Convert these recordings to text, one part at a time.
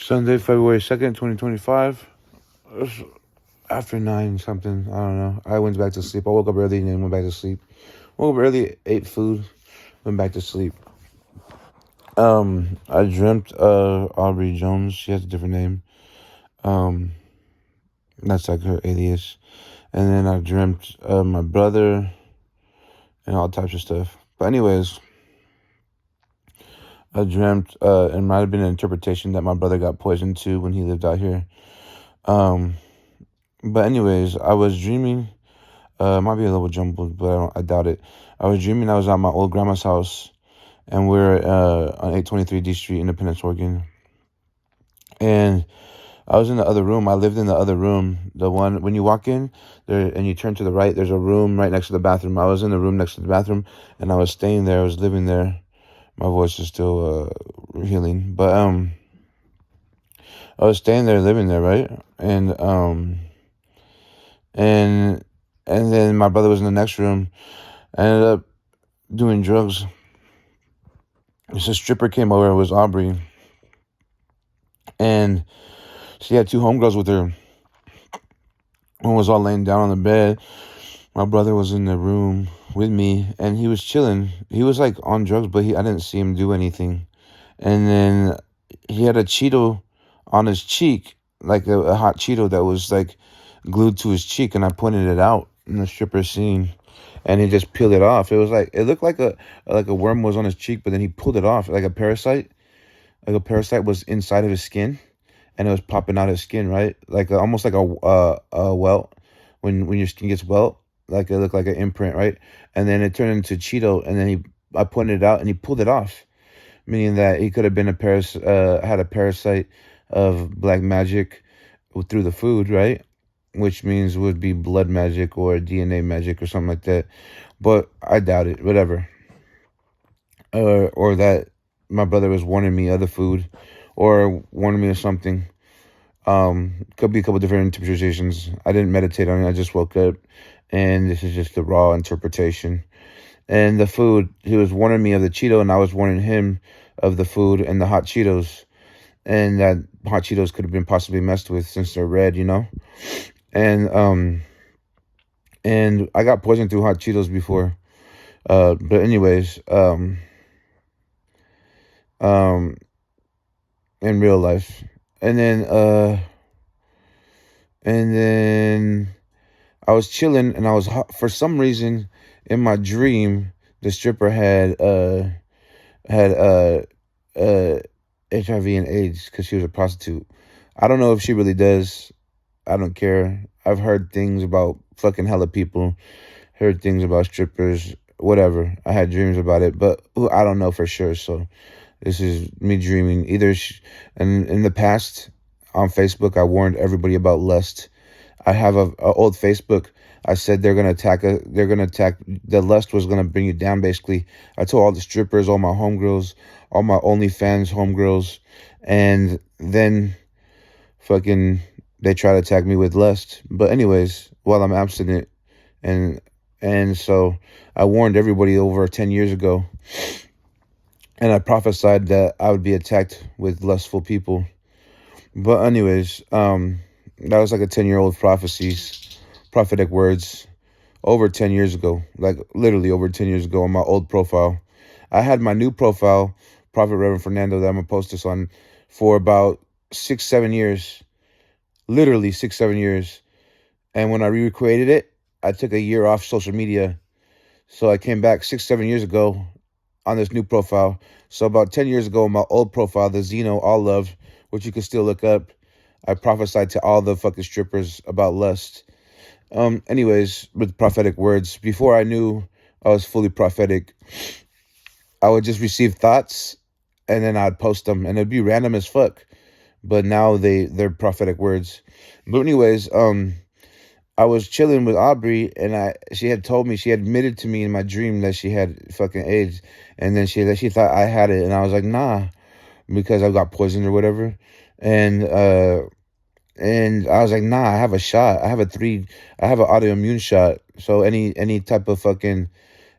Sunday, February 2nd, 2025. It's after 9 something. I don't know. I went back to sleep. I woke up early and then went back to sleep. Woke up early, ate food, went back to sleep. I dreamt Aubrey Jones. She has a different name. That's like her alias. And then I dreamt my brother and all types of stuff. But anyways, I dreamt, it might have been an interpretation that my brother got poisoned too when he lived out here. But anyways, I was dreaming, it might be a little jumbled, but I doubt it. I was dreaming I was at my old grandma's house, and we're on 823 D Street, Independence, Oregon. And I was in the other room. I lived in the other room. The one, when you walk in there and you turn to the right, there's a room right next to the bathroom. I was in the room next to the bathroom, and I was staying there. I was living there. My voice is still healing. But I was staying there, living there, right? And then my brother was in the next room. I ended up doing drugs. This stripper came over. It was Aubrey. And she had two homegirls with her. One was all laying down on the bed. My brother was in the room with me, and he was chilling. He was like on drugs, but I didn't see him do anything. And then he had a Cheeto on his cheek, like a hot Cheeto that was like glued to his cheek, and I pointed it out in the stripper scene, and he just peeled it off. It was like, it looked like a worm was on his cheek, but then he pulled it off like a parasite. Like a parasite was inside of his skin, and it was popping out of his skin, right? Like almost like a welt when your skin gets welt, like it looked like an imprint, right? And then it turned into Cheeto, and then I pointed it out, and he pulled it off, meaning that he could have been had a parasite of black magic through the food, right? Which means would be blood magic or DNA magic or something like that. But I doubt it. Whatever. Or that my brother was warning me of the food, or warning me of something. Could be a couple different interpretations. I didn't meditate on it. I just woke up, and this is just the raw interpretation. And the food, he was warning me of the Cheeto, and I was warning him of the food and the hot Cheetos. And that hot Cheetos could have been possibly messed with since they're red, you know? And I got poisoned through hot Cheetos before. But anyways, in real life. And then I was chilling, and I was for some reason in my dream, the stripper had HIV and AIDS because she was a prostitute. I don't know if she really does. I don't care. I've heard things about fucking hella people, heard things about strippers, whatever. I had dreams about it, but I don't know for sure. So this is me dreaming. And in the past on Facebook, I warned everybody about lust. I have a old Facebook. I said they're gonna attack. The lust was gonna bring you down. Basically, I told all the strippers, all my homegirls, all my OnlyFans homegirls, and then fucking they try to attack me with lust. But anyways, while I'm abstinent, and so I warned everybody over 10 years ago, and I prophesied that I would be attacked with lustful people. But anyways, that was like a 10-year-old prophetic words, over 10 years ago, like literally over 10 years ago on my old profile. I had my new profile, Prophet Reverend Fernando, that I'm going to post this on for about 6-7 years, literally 6-7 years. And when I recreated it, I took a year off social media. So I came back 6-7 years ago on this new profile. So about 10 years ago, my old profile, the Zeno All Love, which you can still look up, I prophesied to all the fucking strippers about lust. Anyways, with prophetic words, before I knew I was fully prophetic, I would just receive thoughts, and then I'd post them, and it'd be random as fuck. But now they're prophetic words. But anyways, I was chilling with Aubrey, and she had told me, she admitted to me in my dream that she had fucking AIDS, and then she thought I had it, and I was like, nah, because I got poisoned or whatever. And I was like, nah, I have a shot. I have an autoimmune shot. So any type of fucking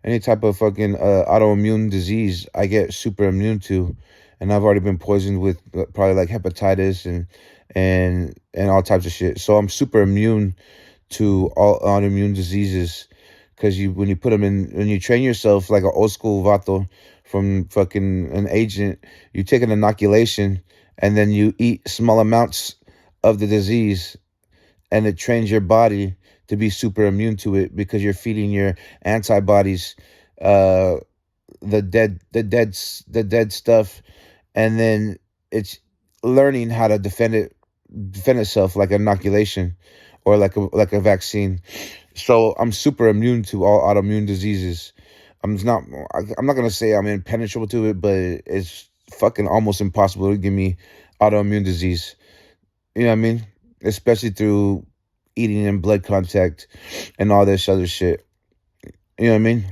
autoimmune disease, I get super immune to. and I've already been poisoned with probably like hepatitis and all types of shit. So I'm super immune to all autoimmune diseases, because when you put them in, when you train yourself like an old school vato from fucking an agent, you take an inoculation and then you eat small amounts of the disease, and it trains your body to be super immune to it, because you're feeding your antibodies uh the dead stuff, and then it's learning how to defend itself like inoculation, or like a vaccine. So I'm super immune to all autoimmune diseases. I'm not gonna say I'm impenetrable to it, but it's fucking almost impossible to give me autoimmune disease. You know what I mean? Especially through eating and blood contact and all this other shit. You know what I mean?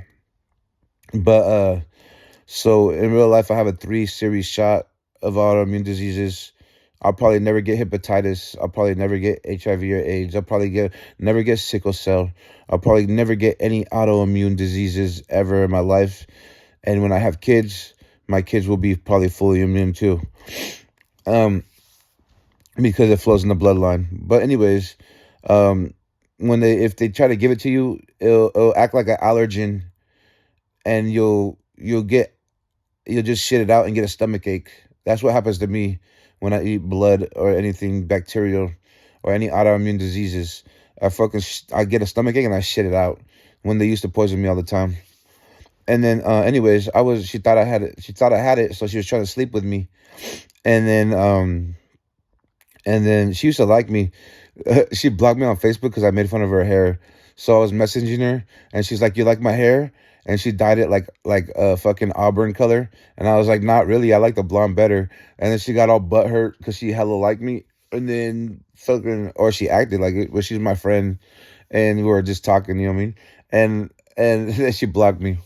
But so in real life, I have a 3 series shot of autoimmune diseases. I'll probably never get hepatitis. I'll probably never get HIV or AIDS. I'll probably never get sickle cell. I'll probably never get any autoimmune diseases ever in my life. And when I have kids, my kids will be probably fully immune too, um, because it flows in the bloodline. But anyways, um, if they try to give it to you, it'll act like an allergen, and you'll just shit it out and get a stomach ache. That's what happens to me when I eat blood or anything bacterial or any autoimmune diseases. I get a stomach ache and I shit it out, when they used to poison me all the time. And then, anyways, she thought I had it. She thought I had it, so she was trying to sleep with me. And then she used to like me. She blocked me on Facebook because I made fun of her hair. So I was messaging her, and she's like, "You like my hair?" And she dyed it like a fucking auburn color. And I was like, "Not really. I like the blonde better." And then she got all butthurt because she hella liked me. And then or she acted like it, but she's my friend, and we were just talking. You know what I mean? And then she blocked me.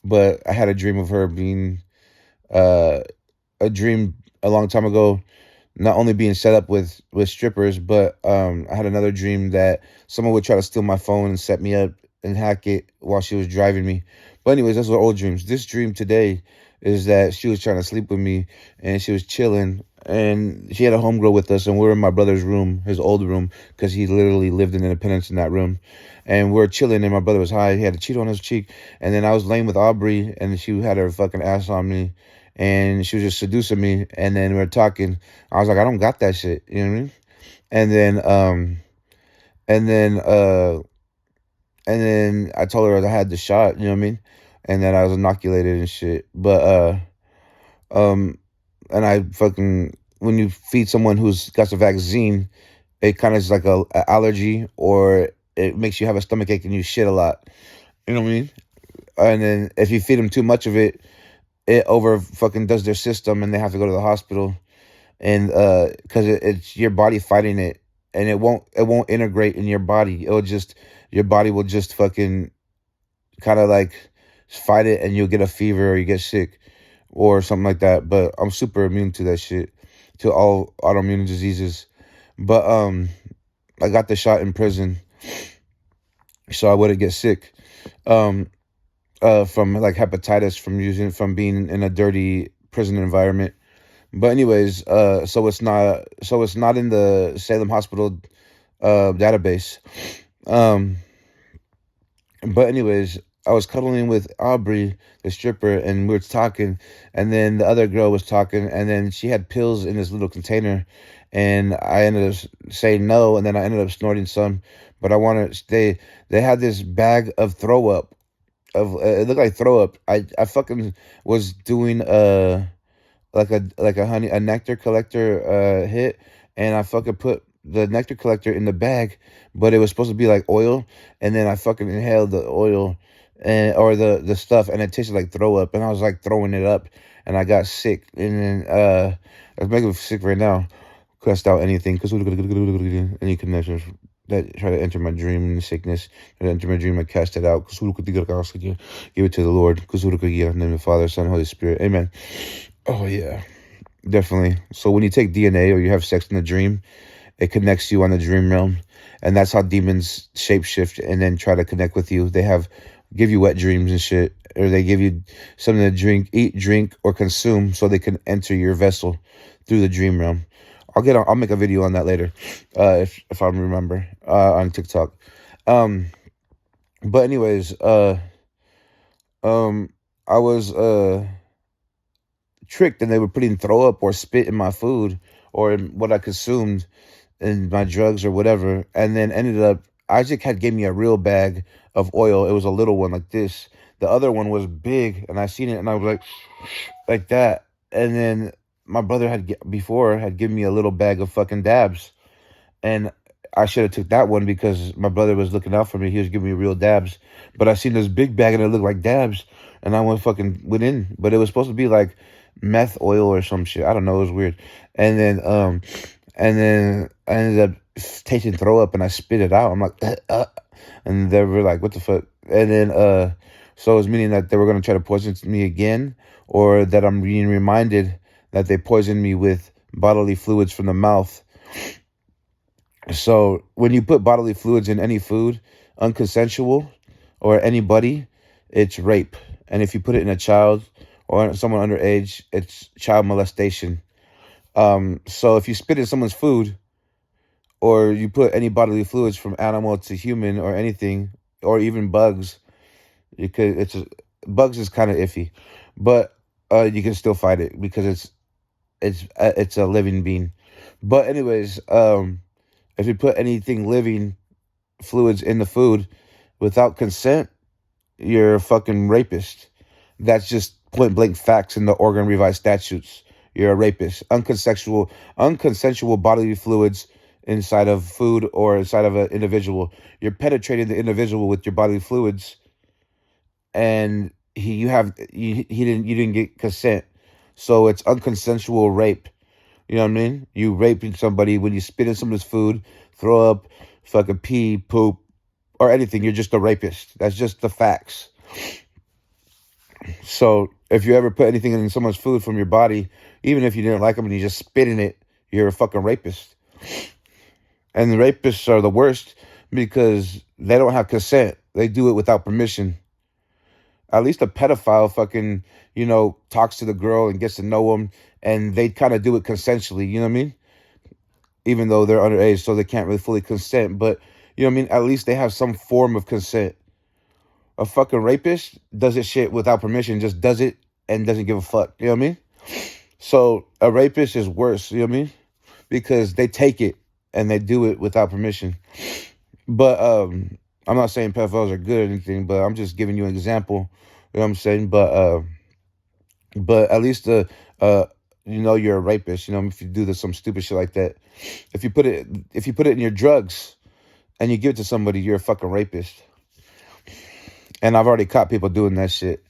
But I had a dream of her being uh, a dream a long time ago, not only being set up with strippers, but I had another dream that someone would try to steal my phone and set me up and hack it while she was driving me. But anyways, those were old dreams. This dream today is that she was trying to sleep with me, and she was chilling, and she had a homegirl with us, and we were in my brother's room, his old room, because he literally lived in Independence in that room. And we are chilling, and my brother was high. He had a Cheeto on his cheek, and then I was laying with Aubrey, and she had her fucking ass on me, and she was just seducing me. And then we were talking. I was like, I don't got that shit. You know what I mean? And then, and then, uh, and then I told her that I had the shot. You know what I mean? And that I was inoculated and shit. But, um, and I fucking, when you feed someone who's got the vaccine, it kind of is like a allergy, or it makes you have a stomach ache and you shit a lot. You know what I mean? And then if you feed them too much of it, it over fucking does their system, and they have to go to the hospital. And because it's your body fighting it, and it won't integrate in your body. Your body will just fucking kind of like fight it, and you'll get a fever or you get sick or something like that. But I'm super immune to that shit, to all autoimmune diseases. But I got the shot in prison, so I wouldn't get sick. From like hepatitis, from being in a dirty prison environment. But anyways, so it's not in the Salem Hospital database. Um, but anyways, I was cuddling with Aubrey, the stripper, and we were talking, and then the other girl was talking, and then she had pills in this little container, and I ended up saying no, and then I ended up snorting some, but I wanted to stay. They had this bag of throw up, it looked like throw up. I fucking was doing a nectar collector hit, and I fucking put the nectar collector in the bag, but it was supposed to be like oil, and then I fucking inhaled the oil or the stuff, and it tasted like throw up, and I was like throwing it up, and I got sick, and then I was making me sick right now. Cussed out anything, because any connections that try to enter my dream and sickness, try to enter my dream, I cast it out. Give it to the Lord. In the name of the Father, Son, Holy Spirit. Amen. Oh yeah, definitely. So when you take DNA or you have sex in a dream, it connects you on the dream realm, and that's how demons shapeshift and then try to connect with you. They have give you wet dreams and shit, or they give you something to drink, eat, drink, or consume, so they can enter your vessel through the dream realm. I'll make a video on that later, if I remember, on TikTok. Um, but anyways, um, I was tricked, and they were putting throw up or spit in my food or in what I consumed in my drugs or whatever, and then ended up Isaac had gave me a real bag of oil. It was a little one like this. The other one was big, and I seen it, and I was like that. And then my brother before had given me a little bag of fucking dabs, and I should have took that one because my brother was looking out for me. He was giving me real dabs, but I seen this big bag and it looked like dabs, and I went in, but it was supposed to be like meth oil or some shit. I don't know. It was weird, and then I ended up tasting throw up, and I spit it out. I'm like, and they were like, what the fuck? And then, so it was meaning that they were going to try to poison me again, or that I'm being reminded that they poisoned me with bodily fluids from the mouth. So when you put bodily fluids in any food, unconsensual, or anybody, it's rape. And if you put it in a child or someone underage, it's child molestation. So if you spit in someone's food, or you put any bodily fluids from animal to human or anything, or even bugs, bugs is kind of iffy, but you can still fight it because it's a living being. But anyways, if you put anything living fluids in the food without consent, you're a fucking rapist. That's just point blank facts in the Oregon Revised Statutes. You're a rapist. Unconsensual bodily fluids inside of food or inside of an individual. You're penetrating the individual with your bodily fluids, and you didn't get consent, so it's unconsensual rape. You know what I mean? You raping somebody when you spit in someone's food, throw up, fucking pee, poop, or anything. You're just a rapist. That's just the facts. So if you ever put anything in someone's food from your body, even if you didn't like them and you just spit in it, you're a fucking rapist. And the rapists are the worst because they don't have consent. They do it without permission. At least a pedophile fucking, talks to the girl and gets to know them, and they kind of do it consensually, you know what I mean? Even though they're underage, so they can't really fully consent, but, you know what I mean? At least they have some form of consent. A fucking rapist does it shit without permission, just does it and doesn't give a fuck, you know what I mean? So a rapist is worse, you know what I mean? Because they take it and they do it without permission. But I'm not saying pedophiles are good or anything, but I'm just giving you an example, you know what I'm saying? But at least you're a rapist, if you do some stupid shit like that. If you put it in your drugs and you give it to somebody, you're a fucking rapist. And I've already caught people doing that shit.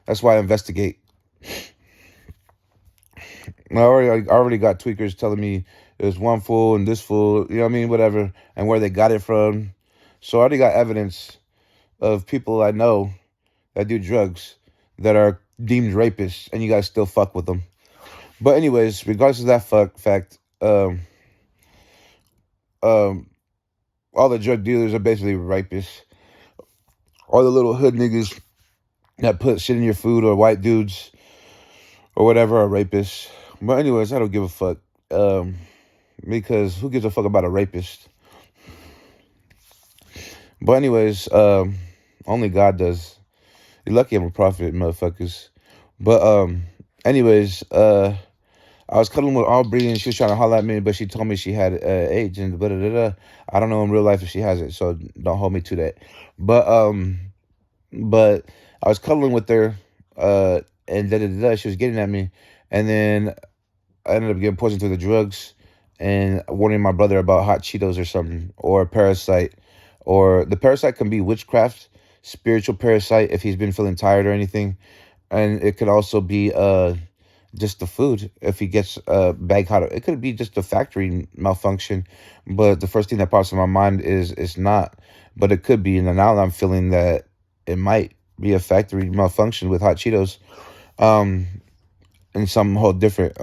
That's why I investigate. I already got tweakers telling me it was one fool and this fool, you know what I mean, whatever, and where they got it from. So I already got evidence of people I know that do drugs that are deemed rapists, and you guys still fuck with them. But anyways, regardless of that fact, all the drug dealers are basically rapists. All the little hood niggas that put shit in your food, or white dudes or whatever, are rapists. But anyways, I don't give a fuck. Because who gives a fuck about a rapist? But anyways, only God does. You're lucky I'm a prophet, motherfuckers. But anyways, I was cuddling with Aubrey, and she was trying to holler at me, but she told me she had AIDS and blah. I don't know in real life if she has it, so don't hold me to that. But I was cuddling with her, and she was getting at me, and then I ended up getting poisoned through the drugs, and warning my brother about hot Cheetos or something, or a parasite. Or the parasite can be witchcraft, spiritual parasite if he's been feeling tired or anything. And it could also be just the food if he gets bag hot. It could be just a factory malfunction. But the first thing that pops in my mind is it's not. But it could be. And now I'm feeling that it might be a factory malfunction with hot Cheetos. And a whole different,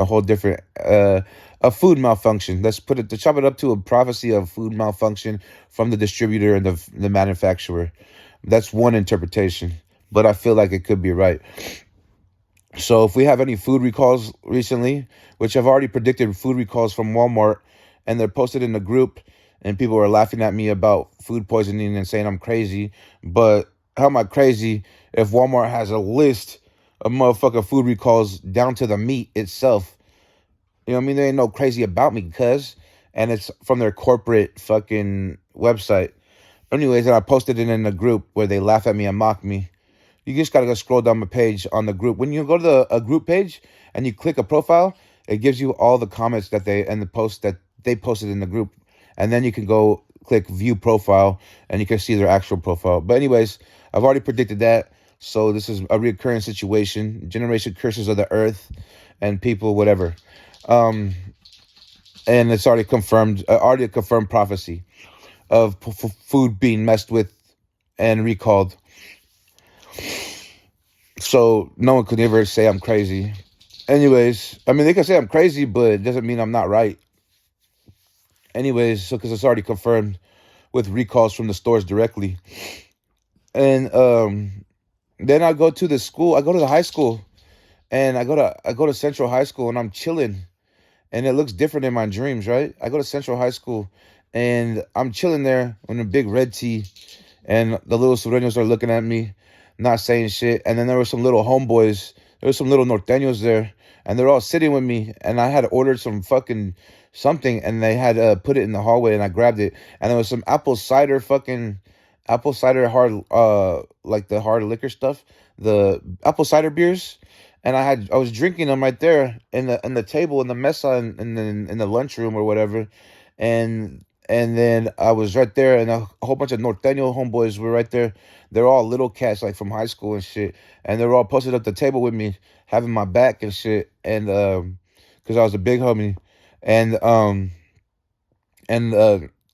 a food malfunction. Let's chop it up to a prophecy of food malfunction from the distributor and the manufacturer. That's one interpretation, but I feel like it could be right. So if we have any food recalls recently, which I've already predicted food recalls from Walmart, and they're posted in the group, and people are laughing at me about food poisoning and saying I'm crazy. But how am I crazy if Walmart has a list of motherfucking food recalls down to the meat itself? You know what I mean? They ain't no crazy about me, cuz. And it's from their corporate fucking website. Anyways, and I posted it in the group where they laugh at me and mock me. You just gotta go scroll down the page on the group. When you go to a group page and you click a profile, it gives you all the comments that they and the posts that they posted in the group, and then you can go click view profile and you can see their actual profile. But anyways, I've already predicted that, so this is a recurring situation. Generation curses of the earth and people, whatever. Um, and it's already a confirmed prophecy of food being messed with and recalled. So no one could ever say I'm crazy. Anyways, I mean, they can say I'm crazy, but it doesn't mean I'm not right. Anyways, so because it's already confirmed with recalls from the stores directly. And then I go to the school. I go to the high school, and I go to Central High School, and I'm chilling, and it looks different in my dreams, right? I go to Central High School, and I'm chilling there in a big red tee, and the little sureños are looking at me, not saying shit. And then there were some little homeboys, there were some little norteños there, and they're all sitting with me. And I had ordered some fucking something, and they had put it in the hallway, and I grabbed it, and there was some apple cider hard, like the hard liquor stuff, the apple cider beers. And I was drinking them right there in the table in the mesa in the lunchroom or whatever, and then I was right there, and a whole bunch of norteño homeboys were right there. They're all little cats, like from high school and shit, and they were all posted up the table with me, having my back and shit, and because I was a big homie, and and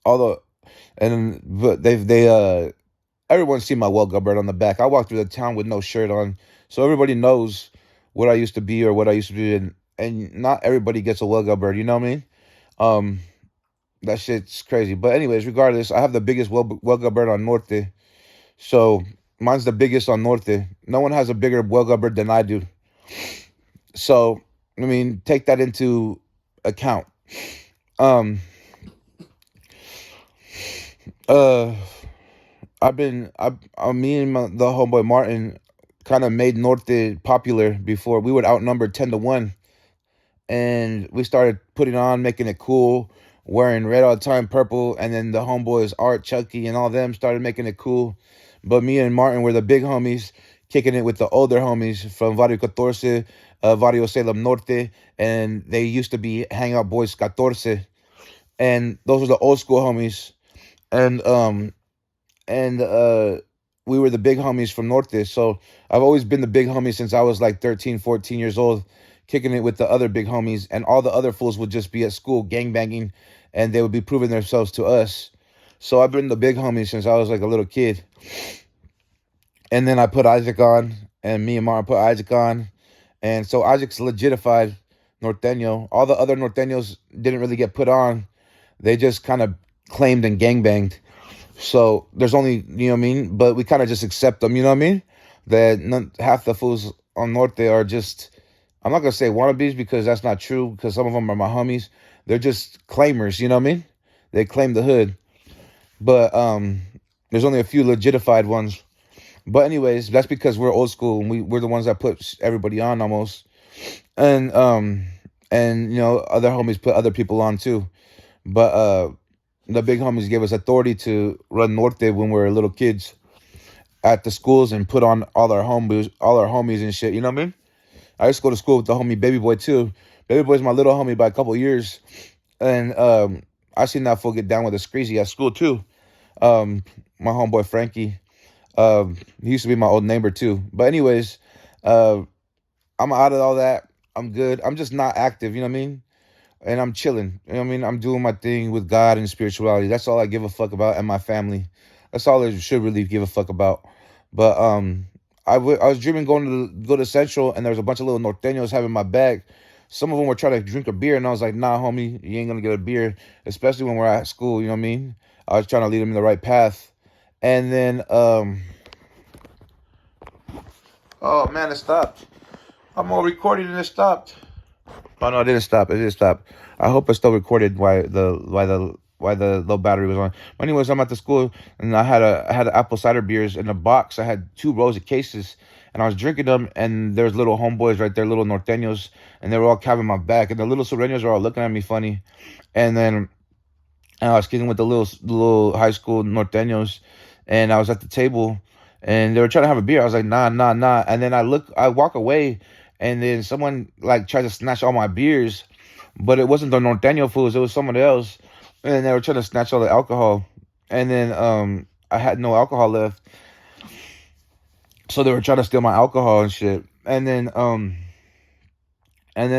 all the and but they everyone's seen my welcome bird on the back. I walked through the town with no shirt on, so everybody knows what I used to be or what I used to do, and not everybody gets a welcome bird. You know what I mean? Um, that shit's crazy. But anyways, regardless, I have the biggest welcome bird on Norte. So mine's the biggest on Norte. No one has a bigger welcome bird than I do. So I mean, take that into account. Um, uh, me and the homeboy Martin kind of made Norte popular before. We would outnumber 10-1, and we started putting on, making it cool, wearing red all the time, purple, and then the homeboys Art, Chucky, and all them started making it cool. But me and Martin were the big homies, kicking it with the older homies from Barrio 14, Barrio Salem Norte, and they used to be Hangout Boys 14, and those were the old school homies. And we were the big homies from Norte. So I've always been the big homie since I was like 13, 14 years old, kicking it with the other big homies, and all the other fools would just be at school gang banging, and they would be proving themselves to us. So I've been the big homie since I was like a little kid. And then I put Isaac on, and me and Martin put Isaac on, and so Isaac's legitified Norteño. All the other Norteños didn't really get put on; they just kind of claimed and gang banged. So there's only, you know what I mean? But we kind of just accept them, you know what I mean? That half the fools on Norte are just, I'm not going to say wannabes because that's not true, because some of them are my homies. They're just claimers, you know what I mean? They claim the hood. But there's only a few legitified ones. But anyways, that's because we're old school, and we're the ones that put everybody on almost. And you know, other homies put other people on too. But the big homies gave us authority to run Norte when we were little kids at the schools and put on all our homies and shit. You know what I mean? I used to go to school with the homie Baby Boy too. Baby Boy's my little homie by a couple years, and I seen that fool get down with a screezy at school too. My homeboy Frankie, he used to be my old neighbor too. But anyways, I'm out of all that. I'm good. I'm just not active. You know what I mean? And I'm chilling. You know what I mean? I'm doing my thing with God and spirituality. That's all I give a fuck about, and my family. That's all I should really give a fuck about. But I was dreaming go to Central, and there was a bunch of little norteños having my back. Some of them were trying to drink a beer, and I was like, nah, homie, you ain't gonna get a beer, especially when we're at school. You know what I mean? I was trying to lead them in the right path. And then Oh man, it stopped. I'm all recording and it stopped. Oh no, it didn't stop. It didn't stop. I hope it still recorded why the low battery was on. But anyways, I'm at the school and I had apple cider beers in a box. I had 2 rows of cases and I was drinking them and there's little homeboys right there, little norteños, and they were all capping my back and the little sureños are all looking at me funny. And then I was kicking with the little high school norteños, and I was at the table, and they were trying to have a beer. I was like, nah, nah, nah. And then I walk away, and then someone like tried to snatch all my beers, but it wasn't the norteño fools. It was someone else, and they were trying to snatch all the alcohol. And then I had no alcohol left, so they were trying to steal my alcohol and shit. And then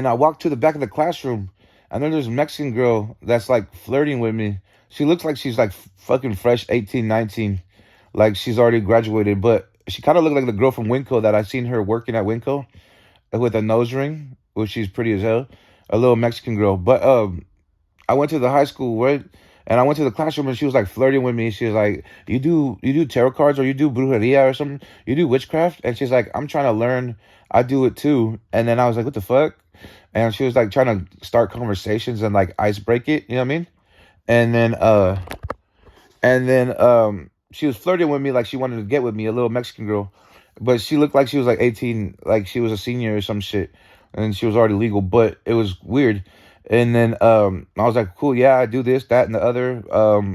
I walked to the back of the classroom, and then there's a Mexican girl that's like flirting with me. She looks like she's like fucking fresh 18, 19, like she's already graduated, but she kind of looked like the girl from Winco that I seen her working at Winco with a nose ring, which she's pretty as hell, a little Mexican girl. But I went to the high school, right? And I went to the classroom and she was like flirting with me. She was like, you do tarot cards or you do brujeria or something? You do witchcraft? And she's like, I'm trying to learn. I do it too. And then I was like, what the fuck? And she was like trying to start conversations and like ice break it, you know what I mean? And then she was flirting with me like she wanted to get with me, a little Mexican girl. But she looked like she was like 18, like she was a senior or some shit. And she was already legal, but it was weird. And then I was like, cool, yeah, I do this, that, and the other,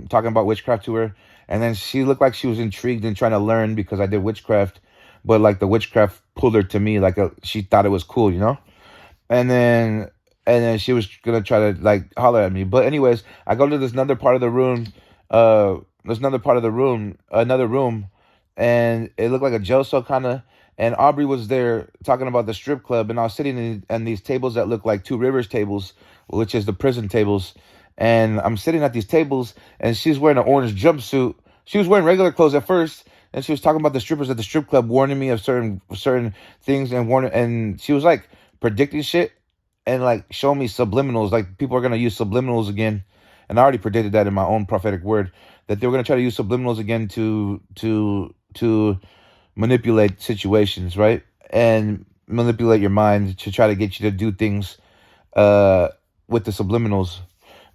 talking about witchcraft to her. And then she looked like she was intrigued and trying to learn because I did witchcraft. But like the witchcraft pulled her to me, like she thought it was cool, you know? And then she was gonna try to like holler at me. But anyways, I go to this another part of the room, there's another part of the room, another room, and it looked like a jail cell kind of. And Aubrey was there talking about the strip club, and I was sitting in these tables that look like Two Rivers tables, which is the prison tables. And I'm sitting at these tables, and she's wearing an orange jumpsuit. She was wearing regular clothes at first, and she was talking about the strippers at the strip club, warning me of certain things, and she was like predicting shit and like showing me subliminals, like people are gonna use subliminals again. And I already predicted that in my own prophetic word that they were gonna try to use subliminals again to manipulate situations, right? And manipulate your mind to try to get you to do things with the subliminals.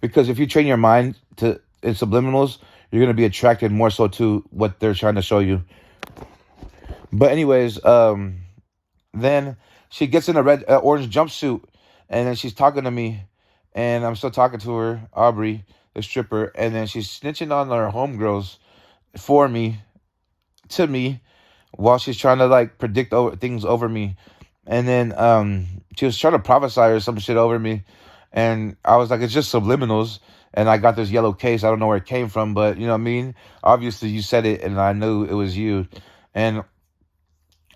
Because if you train your mind to in subliminals, you're gonna be attracted more so to what they're trying to show you. But anyways, then she gets in a red orange jumpsuit, and then she's talking to me, and I'm still talking to her, Aubrey, the stripper, and then she's snitching on her homegirls for me, to me, while she's trying to like predict things over me. And then she was trying to prophesy or some shit over me, and I was like, it's just subliminals. And I got this yellow case. I don't know where it came from, but you know what I mean? Obviously you said it and I knew it was you. And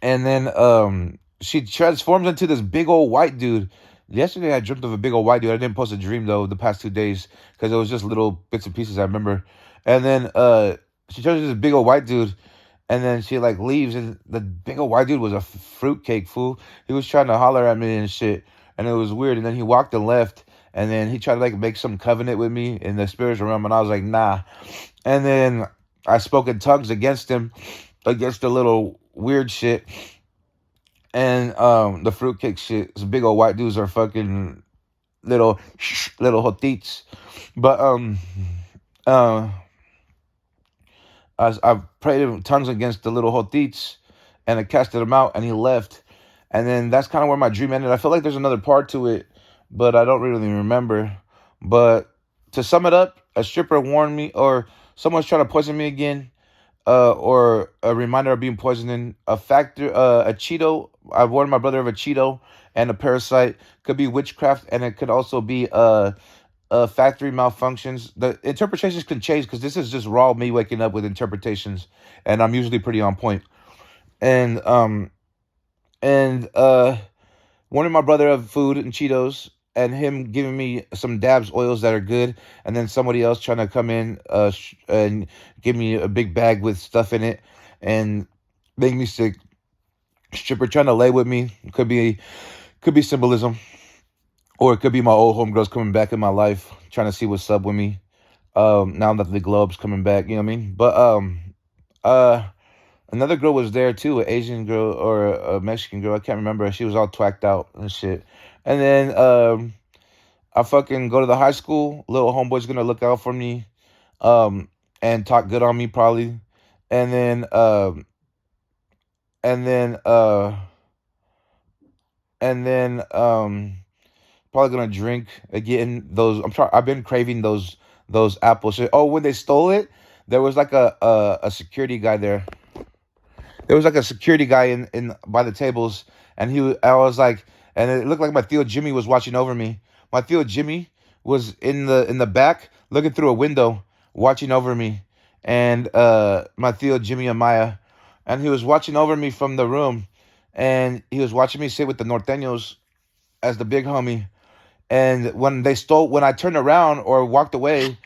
then she transforms into this big old white dude. Yesterday I dreamt of a big old white dude. I didn't post a dream though the past 2 days because it was just little bits and pieces I remember. And then she turns into this big old white dude, and then she like leaves, and the big old white dude was a fruitcake fool. He was trying to holler at me and shit, and it was weird. And then he walked and left, and then he tried to like make some covenant with me in the spiritual realm, and I was like, nah. And then I spoke in tongues against him, against the little weird shit. And the fruitcake shit, these big old white dudes are fucking little hotits. But uh I prayed in tongues against the little hotits, and I casted him out, and he left. And then that's kind of where my dream ended. I feel like there's another part to it, but I don't really remember. But to sum it up, a stripper warned me, or someone's trying to poison me again, or a reminder of being poisoned. A Cheeto. I warned my brother of a Cheeto and a parasite. Could be witchcraft, and it could also be factory malfunctions. The interpretations can change because this is just raw me waking up with interpretations, and I'm usually pretty on point. And warning my brother of food and Cheetos, and him giving me some dabs oils that are good, and then somebody else trying to come in and give me a big bag with stuff in it and make me sick. Stripper trying to lay with me. Could be symbolism, or it could be my old homegirls coming back in my life trying to see what's up with me. Now that the globe's coming back, you know what I mean? But Another girl was there too, an Asian girl or a Mexican girl. I can't remember. She was all twacked out and shit. And then I fucking go to the high school. Little homeboy's gonna look out for me, um, and talk good on me probably. And then and then uh and then probably gonna drink again. Those I'm trying. I've been craving those apple shit. Oh, when they stole it, there was like a security guy there. There was like a security guy in by the tables, and I was like, and it looked like my Theo Jimmy was watching over me. My Theo Jimmy was in the back looking through a window, watching over me, and my Theo Jimmy and Maya, and he was watching over me from the room, and he was watching me sit with the Norteños as the big homie. And when I turned around or walked away,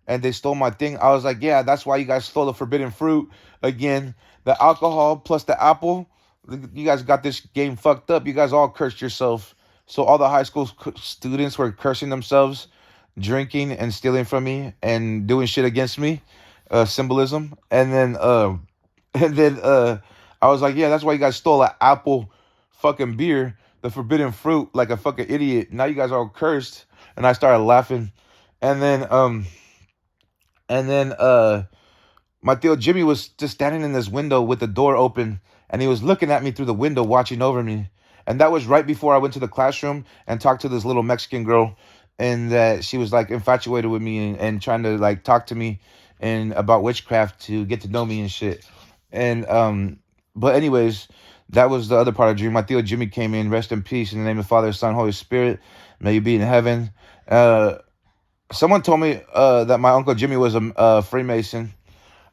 and they stole my thing, I was like, yeah, that's why you guys stole the forbidden fruit again. The alcohol plus the apple. You guys got this game fucked up. You guys all cursed yourself. So all the high school students were cursing themselves, drinking and stealing from me and doing shit against me, symbolism. And then I was like, yeah, that's why you guys stole an apple fucking beer, the forbidden fruit, like a fucking idiot. Now you guys are all cursed. And I started laughing. And then and then my Theo Jimmy was just standing in this window with the door open, and he was looking at me through the window, watching over me. And that was right before I went to the classroom and talked to this little Mexican girl, and that she was like infatuated with me and trying to like talk to me and about witchcraft to get to know me and shit. And but anyways, that was the other part of the dream. My Theo Jimmy came in, rest in peace, in the name of the Father, Son, Holy Spirit. May you be in heaven. Uh, Someone told me that my Uncle Jimmy was a Freemason.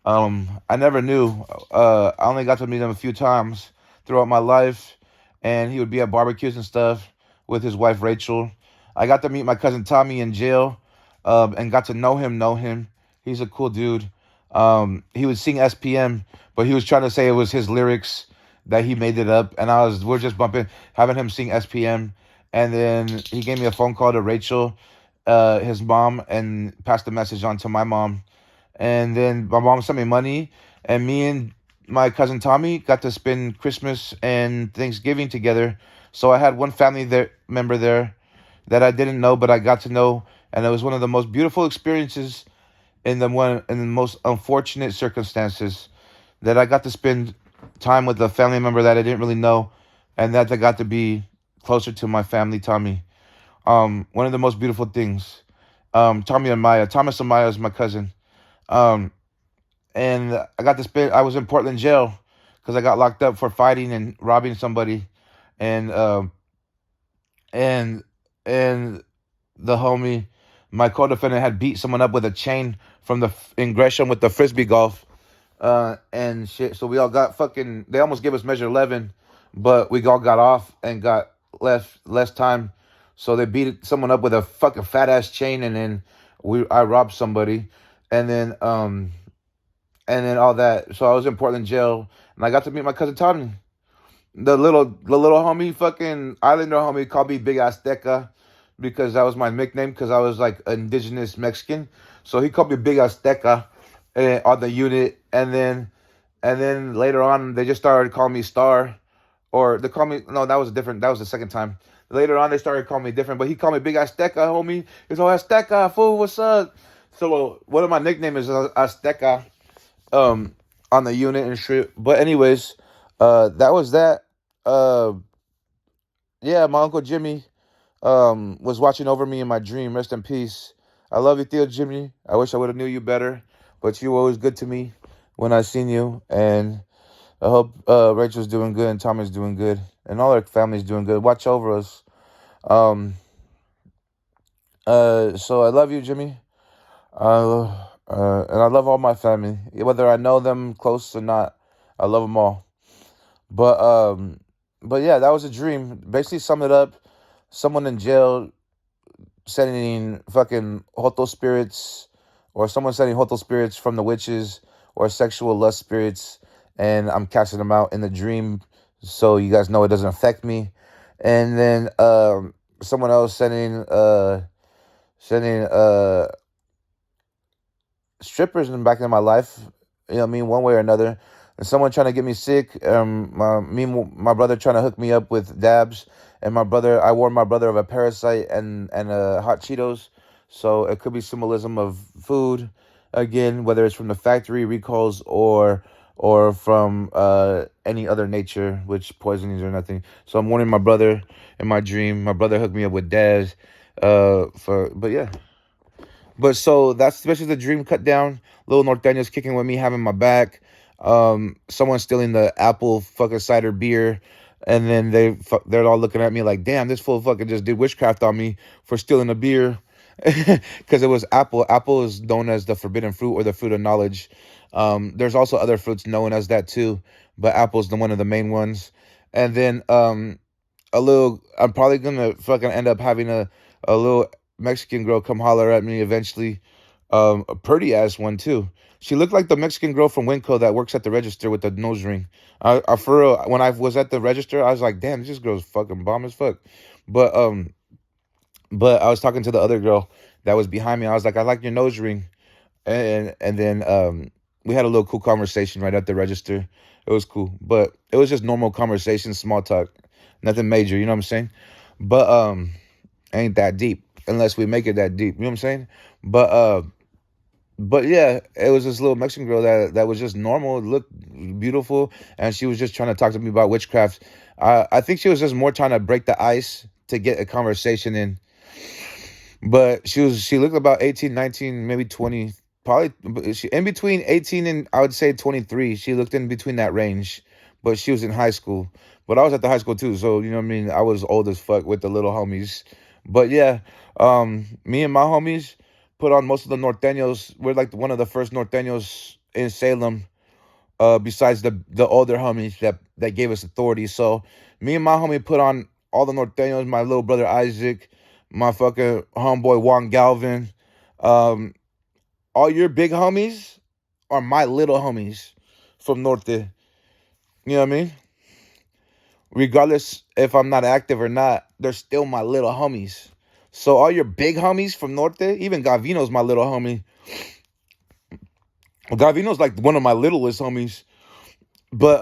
I never knew. I only got to meet him a few times throughout my life, and he would be at barbecues and stuff with his wife Rachel. I got to meet my cousin Tommy in jail, and got to know him. Know him. He's a cool dude. He would sing SPM, but he was trying to say it was his lyrics that he made it up, and we're just bumping, having him sing SPM, and then he gave me a phone call to Rachel, his mom, and passed the message on to my mom. And then my mom sent me money, and me and my cousin Tommy got to spend Christmas and Thanksgiving together. So I had one family member there that I didn't know, but I got to know, and it was one of the most beautiful experiences in the most unfortunate circumstances that I got to spend time with a family member that I didn't really know, and that I got to be closer to my family, Tommy. One of the most beautiful things. Tommy and Maya, Thomas and Maya is my cousin. Um, and I got to spend. I was in Portland jail because I got locked up for fighting and robbing somebody, and and and the homie, my co-defendant, had beat someone up with a chain from the in Gresham with the frisbee golf, and shit. So we all got fucking. They almost gave us measure 11, but we all got off and got left less time. So they beat someone up with a fucking fat ass chain, and then I robbed somebody, and then all that. So I was in Portland jail, and I got to meet my cousin Tommy, the little homie, fucking Islander homie, called me Big Azteca because that was my nickname because I was like indigenous Mexican. So he called me Big Azteca on the unit, and then later on they just started calling me Star, or they called me no, that was a different. That was the second time. Later on they started calling me different, but he called me Big Azteca, homie. He's all Azteca, fool, what's up? So one of my nicknames is Azteca, um, on the unit and shit. But anyways, that was that. Uh, yeah, my Uncle Jimmy was watching over me in my dream. Rest in peace. I love you, Theo Jimmy. I wish I would have knew you better, but you were always good to me when I seen you. And I hope Rachel's doing good and Tommy's doing good and all our family's doing good. Watch over us. Um, so I love you, Jimmy. Uh, and I love all my family, whether I know them close or not. I love them all. But but yeah, that was a dream. Basically, sum it up. Someone in jail sending fucking hoto spirits, or someone sending hoto spirits from the witches, or sexual lust spirits, and I'm casting them out in the dream, so you guys know it doesn't affect me. And then someone else sending strippers in back in my life. You know what I mean? One way or another. and someone trying to get me sick. My brother trying to hook me up with dabs, and I warned my brother of a parasite and hot Cheetos. So it could be symbolism of food, again, whether it's from the factory recalls or from any other nature, which poisonings or nothing. So I'm warning my brother in my dream. My brother hooked me up with dabs. But yeah. But so that's especially the dream cut down. Little Norteños kicking with me, having my back. Someone stealing the apple fucking cider beer, and then they're all looking at me like, damn, this fool fucking just did witchcraft on me for stealing a beer, because it was apple. Apple is known as the forbidden fruit or the fruit of knowledge. There's also other fruits known as that too, but apple's the one of the main ones. And then I'm probably gonna fucking end up having a little Mexican girl come holler at me eventually. A pretty ass one too. She looked like the Mexican girl from Winco that works at the register with the nose ring. I for real, when I was at the register, I was like, damn, this girl's fucking bomb as fuck. But but I was talking to the other girl that was behind me. I was like, I like your nose ring. And then we had a little cool conversation right at the register. It was cool, but it was just normal conversation, small talk, nothing major. You know what I'm saying? But ain't that deep unless we make it that deep. You know what I'm saying? But but yeah, it was this little Mexican girl that was just normal, looked beautiful, and she was just trying to talk to me about witchcraft. I think she was just more trying to break the ice to get a conversation in. But she looked about 18, 19, maybe 20, probably in between 18 and I would say 23. She looked in between that range, but she was in high school. But I was at the high school too, so you know what I mean. I was old as fuck with the little homies. But yeah, me and my homies put on most of the norteños. We're like one of the first norteños in Salem. Besides the older homies that gave us authority. So me and my homie put on all the norteños. My little brother Isaac, my fucking homeboy Juan Galvin. All your big homies are my little homies from Norte. You know what I mean? Regardless if I'm not active or not, they're still my little homies. So all your big homies from Norte, even Gavino's my little homie. Gavino's like one of my littlest homies. But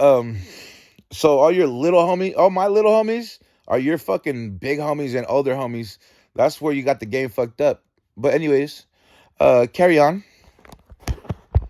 so all your little homie, all my little homies are your fucking big homies and older homies. That's where you got the game fucked up. But anyways, carry on.